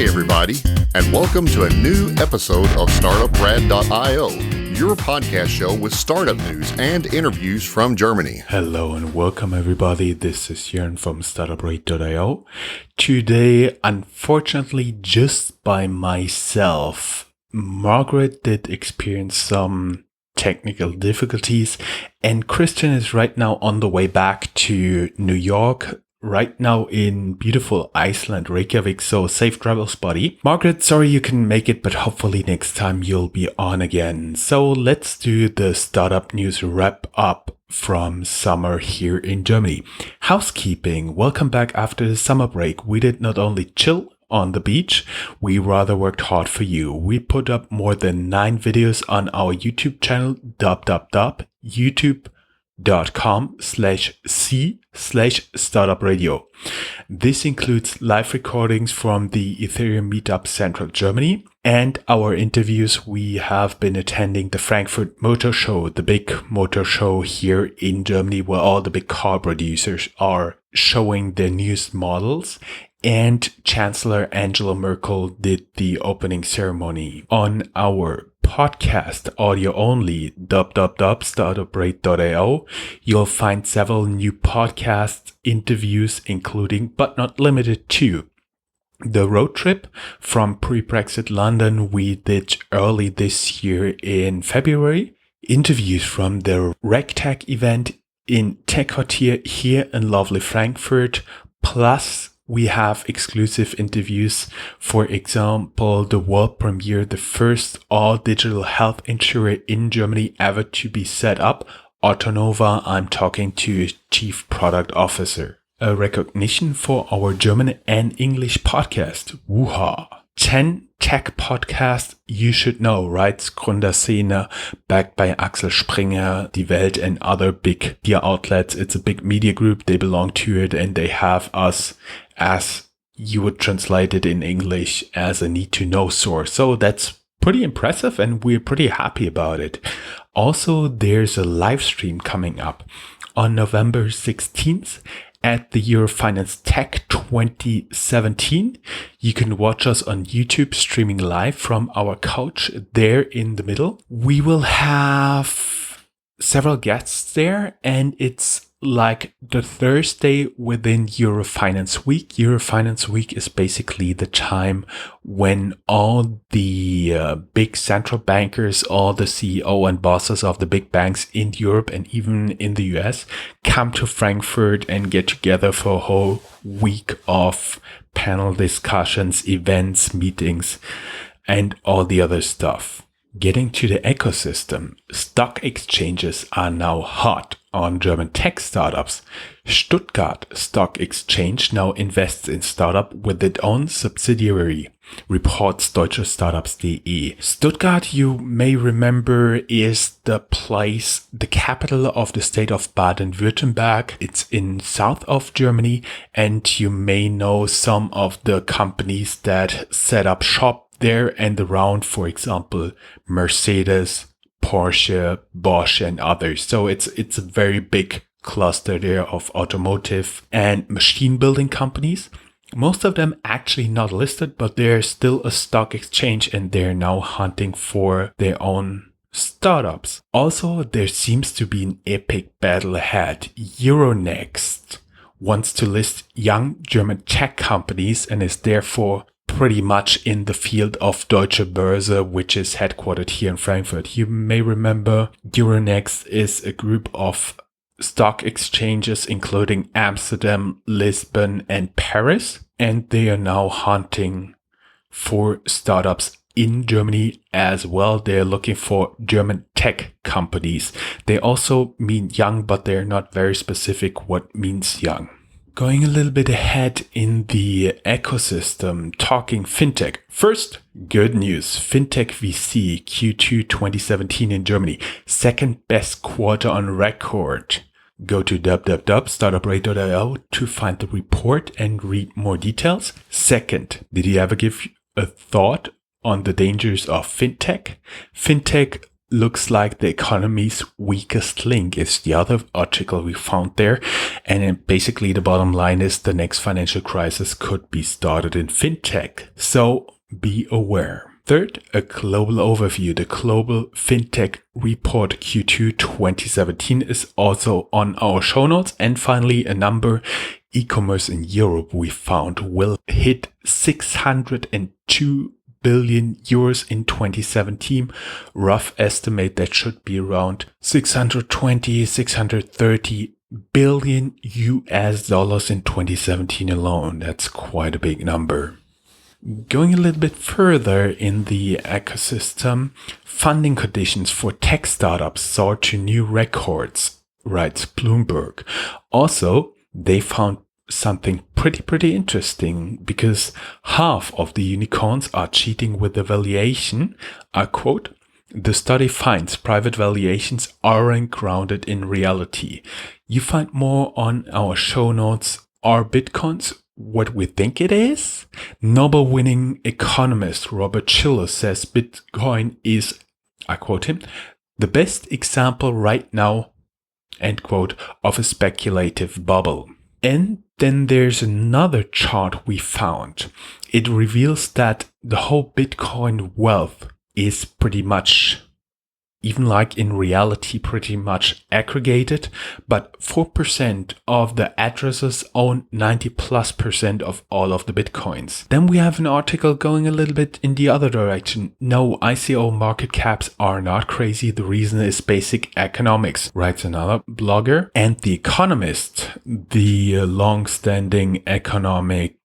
Hey everybody, and welcome to a new episode of Startuprad.io, your podcast show with startup news and interviews from Germany. Hello and welcome everybody, this is Jörn from Startuprad.io. Today, unfortunately, just by myself. Margaret did experience some technical difficulties, and Christian is right now on the way back to New York, right now in beautiful Iceland, Reykjavik, so safe travels, buddy. Margaret, sorry you couldn't make it, but hopefully next time you'll be on again. So let's do the startup news wrap up from summer here in Germany. Housekeeping, welcome back after the summer break. We did not only chill on the beach, we rather worked hard for you. We put up more than 9 videos on our YouTube channel, youtube.com/c/startupradio. This includes live recordings from the Ethereum Meetup Central Germany and our interviews. We have been attending the Frankfurt Motor Show, the big motor show here in Germany where all the big car producers are showing their newest models. And Chancellor Angela Merkel did the opening ceremony. On our podcast, audio only, startuprad.io, you'll find several new podcast interviews, including, but not limited to, the road trip from pre-Brexit London we did early this year in February, interviews from the RegTech event in Tech Quartier here in lovely Frankfurt, plus we have exclusive interviews, for example, the world premiere, the first all-digital health insurer in Germany ever to be set up, Autonova. I'm talking to a chief product officer. A recognition for our German and English podcast. Woo-ha! 10 tech podcasts you should know, right? Gründerszene, backed by Axel Springer, Die Welt and other big media outlets. It's a big media group. They belong to it and they have us, as you would translate it in English, as a need-to-know source. So that's pretty impressive and we're pretty happy about it. Also, there's a live stream coming up on November 16th at the Eurofinance Tech 2017. You can watch us on YouTube streaming live from our couch there in the middle. We will have several guests there and it's like the Thursday within Eurofinance Week. Eurofinance Week is basically the time when all the big central bankers, all the CEO and bosses of the big banks in Europe and even in the US come to Frankfurt and get together for a whole week of panel discussions, events, meetings, and all the other stuff. Getting to the ecosystem, stock exchanges are now hot on German tech startups. Stuttgart Stock Exchange now invests in startup with its own subsidiary, reports Deutsche Startups.de. Stuttgart, you may remember, is the place, the capital of the state of Baden-Württemberg. It's in south of Germany, and you may know some of the companies that set up shop there and around, for example, Mercedes, Porsche, Bosch, and others. So it's a very big cluster there of automotive and machine building companies. Most of them actually not listed, but they're still a stock exchange and they're now hunting for their own startups. Also, there seems to be an epic battle ahead. Euronext wants to list young German tech companies and is therefore pretty much in the field of Deutsche Börse, which is headquartered here in Frankfurt. You may remember Euronext is a group of stock exchanges including Amsterdam, Lisbon and Paris, and they are now hunting for startups in Germany as well. They're looking for German tech companies. They also mean young, but they're not very specific what means young. Going a little bit ahead in the ecosystem, talking fintech. First, good news. Fintech VC Q2 2017 in Germany. Second best quarter on record. Go to www.startuprad.io to find the report and read more details. Second, did you ever give a thought on the dangers of fintech? Fintech looks like the economy's weakest link is the other article we found there. And basically the bottom line is the next financial crisis could be started in fintech. So be aware. Third, a global overview. The Global FinTech Report Q2 2017 is also on our show notes. And finally, a number. E-commerce in Europe we found will hit 602 billion euros in 2017. Rough estimate that should be around 630 billion US dollars in 2017 alone. That's quite a big number. Going a little bit further in the ecosystem, funding conditions for tech startups soar to new records, writes Bloomberg. Also, they found something pretty interesting because half of the unicorns are cheating with the valuation. I quote, "The study finds private valuations aren't grounded in reality." You find more on our show notes. Are Bitcoins what we think it is? Nobel-winning economist Robert Shiller says Bitcoin is, I quote him, "the best example right now," end quote, "of a speculative bubble." And then there's another chart we found. It reveals that the whole Bitcoin wealth is pretty much, even like in reality, pretty much aggregated, but 4% of the addresses own 90+% of all of the Bitcoins. Then we have an article going a little bit in the other direction. No, ICO market caps are not crazy. The reason is basic economics, writes another blogger. And The Economist, the long-standing economic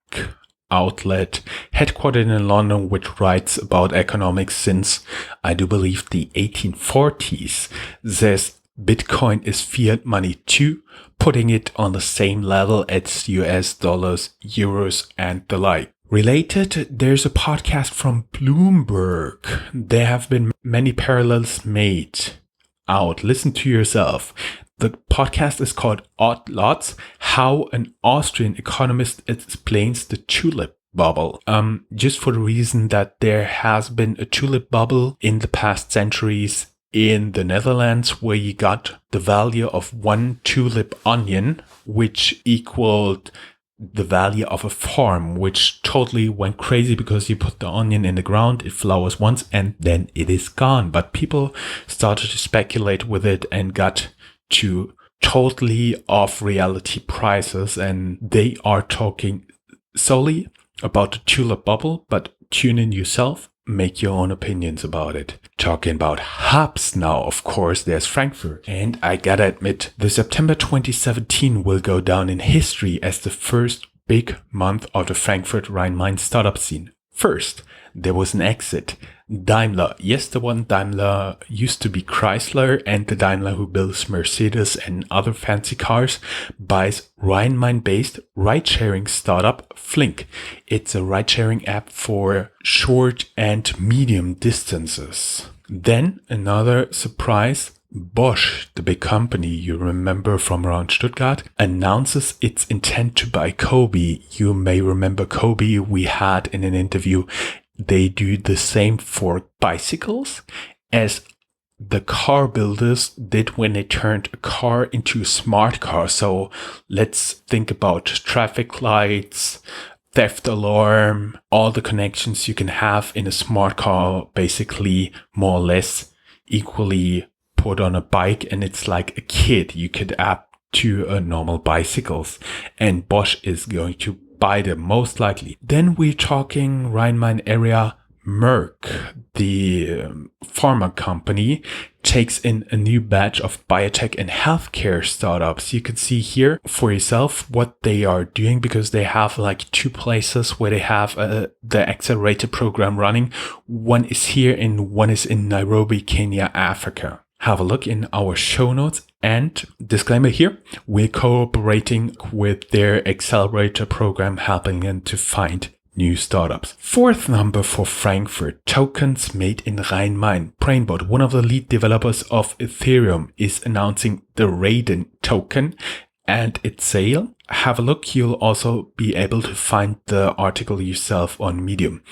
outlet headquartered in London, which writes about economics since, I do believe, the 1840s, says Bitcoin is fiat money too, putting it on the same level as US dollars, euros, and the like. Related, there's a podcast from Bloomberg. There have been many parallels made out. Listen to yourself. The podcast is called Odd Lots, How an Austrian Economist Explains the Tulip Bubble. Just for the reason that there has been a tulip bubble in the past centuries in the Netherlands, where you got the value of one tulip onion, which equaled the value of a farm, which totally went crazy because you put the onion in the ground, it flowers once, and then it is gone. But people started to speculate with it and got to totally off reality prices, and they are talking solely about the tulip bubble, but tune in yourself, make your own opinions about it. Talking about hubs now, of course, there's Frankfurt. And I gotta admit, the September 2017 will go down in history as the first big month of the Frankfurt Rhine-Main startup scene. First, there was an exit. Daimler, yes, the one Daimler used to be Chrysler, and the Daimler who builds Mercedes and other fancy cars, buys Rhine-Main-based ride-sharing startup Flink. It's a ride-sharing app for short and medium distances. Then another surprise. Bosch, the big company you remember from around Stuttgart, announces its intent to buy Kobe. You may remember Kobe we had in an interview. They do the same for bicycles as the car builders did when they turned a car into a smart car. So let's think about traffic lights, theft alarm, all the connections you can have in a smart car, basically more or less equally put on a bike, and it's like a kit you could add to a normal bicycles, and Bosch is going to buy them most likely. Then we're talking Rhine-Main area. Merck, the pharma company, takes in a new batch of biotech and healthcare startups. You can see here for yourself what they are doing, because they have like two places where they have the accelerator program running. One is here and one is in Nairobi, Kenya, Africa. Have a look in our show notes, and disclaimer here, we're cooperating with their accelerator program, helping them to find new startups. Fourth number for Frankfurt, tokens made in Rhine-Main. Brainbot, one of the lead developers of Ethereum, is announcing the Raiden token and its sale. Have a look, you'll also be able to find the article yourself on Medium.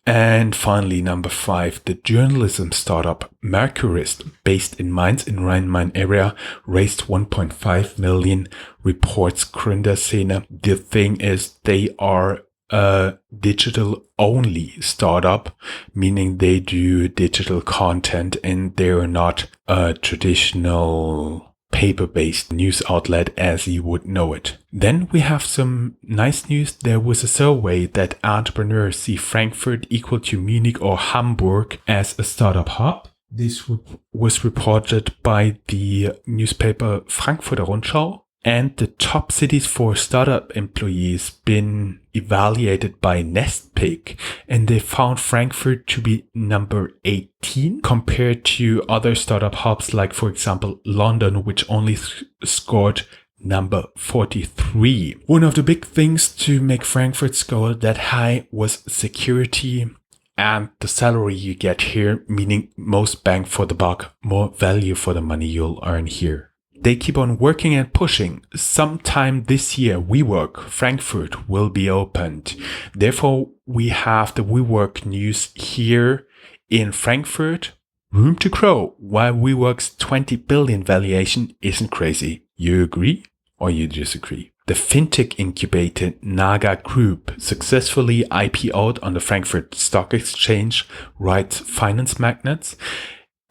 And finally, number 5, the journalism startup Mercurist, based in Mainz in Rhine-Main area, raised 1.5 million, reports Gründerszene. The thing is, they are a digital-only startup, meaning they do digital content and they're not a traditional paper-based news outlet as you would know it. Then we have some nice news. There was a survey that entrepreneurs see Frankfurt equal to Munich or Hamburg as a startup hub. This was reported by the newspaper Frankfurter Rundschau. And the top cities for startup employees been evaluated by Nestpick, and they found Frankfurt to be number 18 compared to other startup hubs like, for example, London, which only scored number 43. One of the big things to make Frankfurt score that high was security and the salary you get here, meaning most bang for the buck, more value for the money you'll earn here. They keep on working and pushing. Sometime this year, WeWork Frankfurt will be opened. Therefore, we have the WeWork news here in Frankfurt. Room to grow, while WeWork's 20 billion valuation isn't crazy. You agree or you disagree? The fintech incubator Naga Group successfully IPO'd on the Frankfurt Stock Exchange, writes Finance Magnates.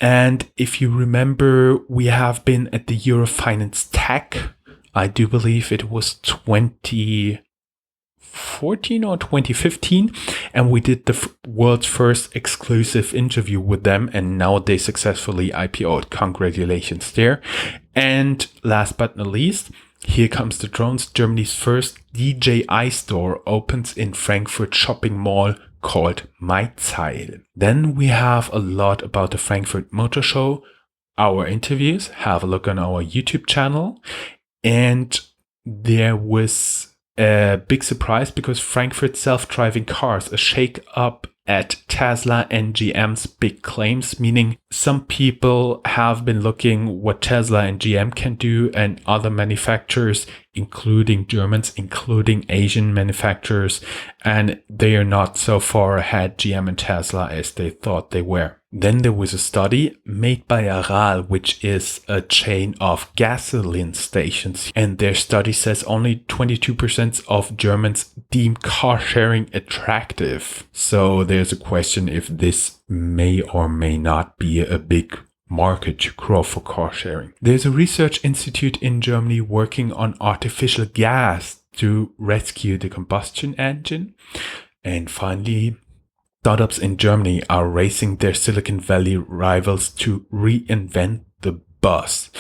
And if you remember, we have been at the Eurofinance Tech. I do believe it was 2014 or 2015. And we did the world's first exclusive interview with them. And now they successfully IPO'd. Congratulations there. And last but not least, here comes the drones. Germany's first DJI store opens in Frankfurt shopping mall called Maizeil. Then we have a lot about the Frankfurt Motor Show, our interviews. Have a look on our YouTube channel. And there was a big surprise because Frankfurt self-driving cars, a shake-up at Tesla and GM's big claims, meaning some people have been looking what Tesla and GM can do and other manufacturers, including Germans, including Asian manufacturers, and they are not so far ahead, GM and Tesla, as they thought they were. Then there was a study made by Aral, which is a chain of gasoline stations. And their study says only 22% of Germans deem car sharing attractive. So there's a question if this may or may not be a big market to grow for car sharing. There's a research institute in Germany working on artificial gas to rescue the combustion engine. And finally, startups in Germany are racing their Silicon Valley rivals to reinvent the bus.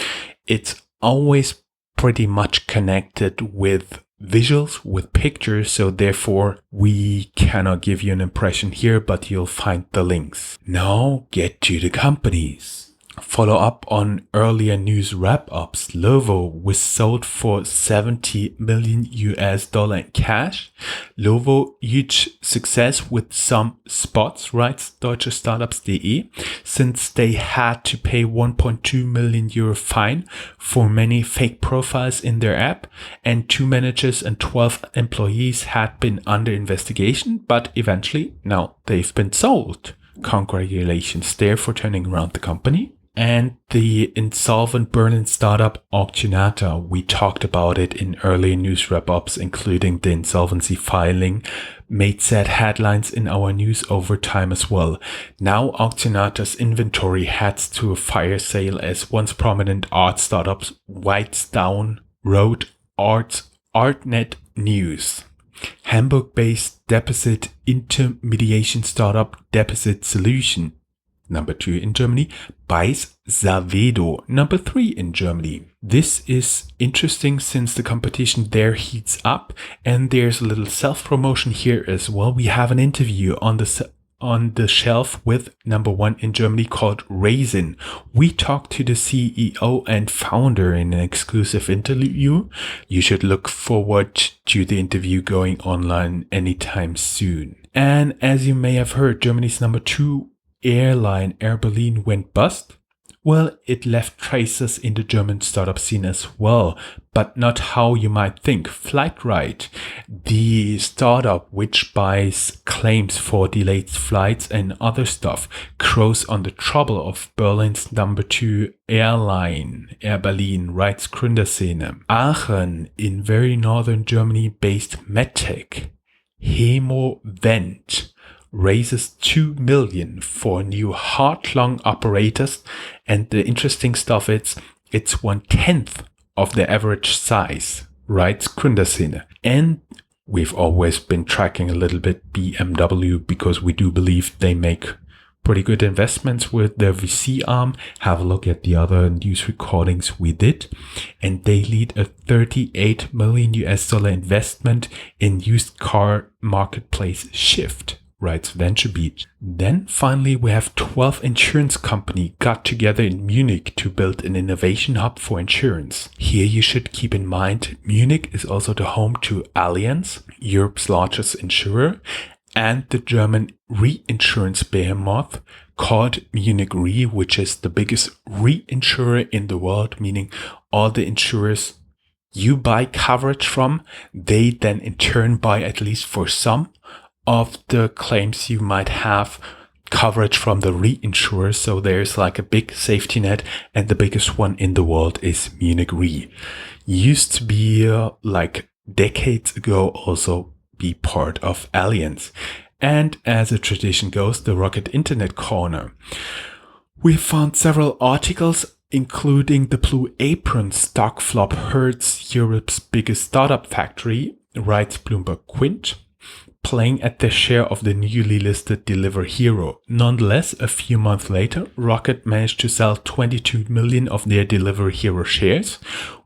It's always pretty much connected with visuals, with pictures, so therefore we cannot give you an impression here, but you'll find the links. Now get to the companies. Follow up on earlier news wrap-ups. Lovo was sold for 70 million US dollar in cash. Lovo, huge success with some spots, writes Deutsche Startups.de, since they had to pay 1.2 million euro fine for many fake profiles in their app, and 2 managers and 12 employees had been under investigation, but eventually now they've been sold. Congratulations there for turning around the company. And the insolvent Berlin startup Auctionata, we talked about it in earlier news wrap-ups, including the insolvency filing, made sad headlines in our news over time as well. Now Auctionata's inventory heads to a fire sale as once prominent art startups Whites Down wrote Artnet News. Hamburg-based deposit intermediation startup Deposit Solution, number 2 in Germany, buys Savedo, number 3 in Germany. This is interesting since the competition there heats up, and there's a little self-promotion here as well. We have an interview on the shelf with number 1 in Germany called Raisin. We talked to the CEO and founder in an exclusive interview. You should look forward to the interview going online anytime soon. And as you may have heard, Germany's number 2 airline Air Berlin went bust. Well, it left traces in the German startup scene as well, but not how you might think. Flightride, the startup which buys claims for delayed flights and other stuff, crows on the trouble of Berlin's number 2 airline, Air Berlin, writes Gründerszene. Aachen, in very northern Germany based medtech, Hemovent, raises 2 million for new heart-lung apparatus, and the interesting stuff is it's 1/10 of the average size, writes Gründerszene. And we've always been tracking a little bit BMW because we do believe they make pretty good investments with their VC arm. Have a look at the other news recordings we did, and they lead a $38 million investment in used car marketplace Shift, writes VentureBeat. Then finally we have 12 insurance companies got together in Munich to build an innovation hub for insurance. Here you should keep in mind Munich is also the home to Allianz, Europe's largest insurer, and the German reinsurance behemoth called Munich Re, which is the biggest reinsurer in the world, meaning all the insurers you buy coverage from, they then in turn buy, at least for some of the claims you might have, coverage from the reinsurer. So there's like a big safety net, and the biggest one in the world is Munich Re. Used to be like decades ago also be part of Allianz. And as a tradition goes, the Rocket Internet Corner. We found several articles, including the Blue Apron stock flop hurts Europe's biggest startup factory, writes Bloomberg Quint, playing at the share of the newly listed Deliver Hero. Nonetheless, a few months later, Rocket managed to sell 22 million of their Deliver Hero shares,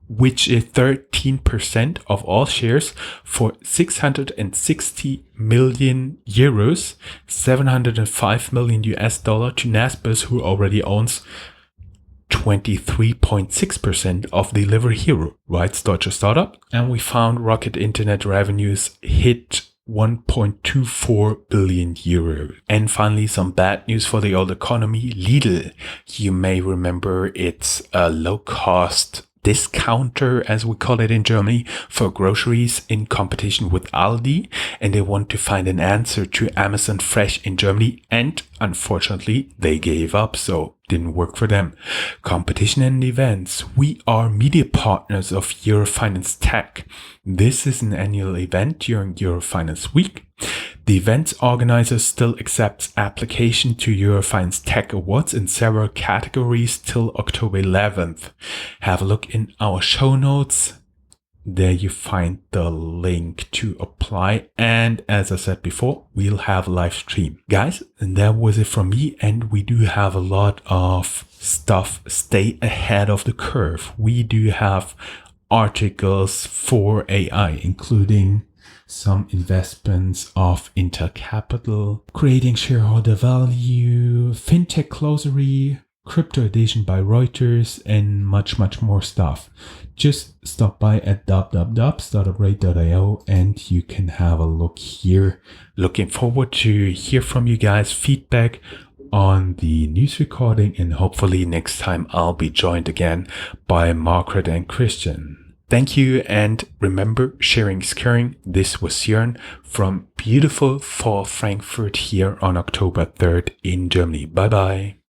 which is 13% of all shares, for 660 million euros, 705 million US dollar to Naspers, who already owns 23.6% of Deliver Hero, writes Deutsche Startup. And we found Rocket Internet revenues hit 1.24 billion euro. And finally, some bad news for the old economy. Lidl, you may remember, it's a low-cost discounter, as we call it in Germany, for groceries in competition with Aldi, and they want to find an answer to Amazon Fresh in Germany, and unfortunately they gave up, so didn't work for them. Competition and events. We are media partners of Eurofinance Tech. This is an annual event during Eurofinance Week. The event's organizer still accepts application to Eurofinance Tech Awards in several categories till October 11th. Have a look in our show notes. There you find the link to apply. And as I said before, we'll have a live stream. Guys, and that was it from me. And we do have a lot of stuff. Stay ahead of the curve. We do have articles for AI, including some investments of Inter Capital, creating shareholder value, fintech glossary, crypto edition by Reuters, and much more stuff. Just stop by at www.Startuprad.io and you can have a look here. Looking forward to hear from you guys, feedback on the news recording, and hopefully next time I'll be joined again by Margaret and Christian. Thank you, and remember, sharing is caring. This was Jörn from beautiful fall Frankfurt here on October 3rd in Germany. Bye bye.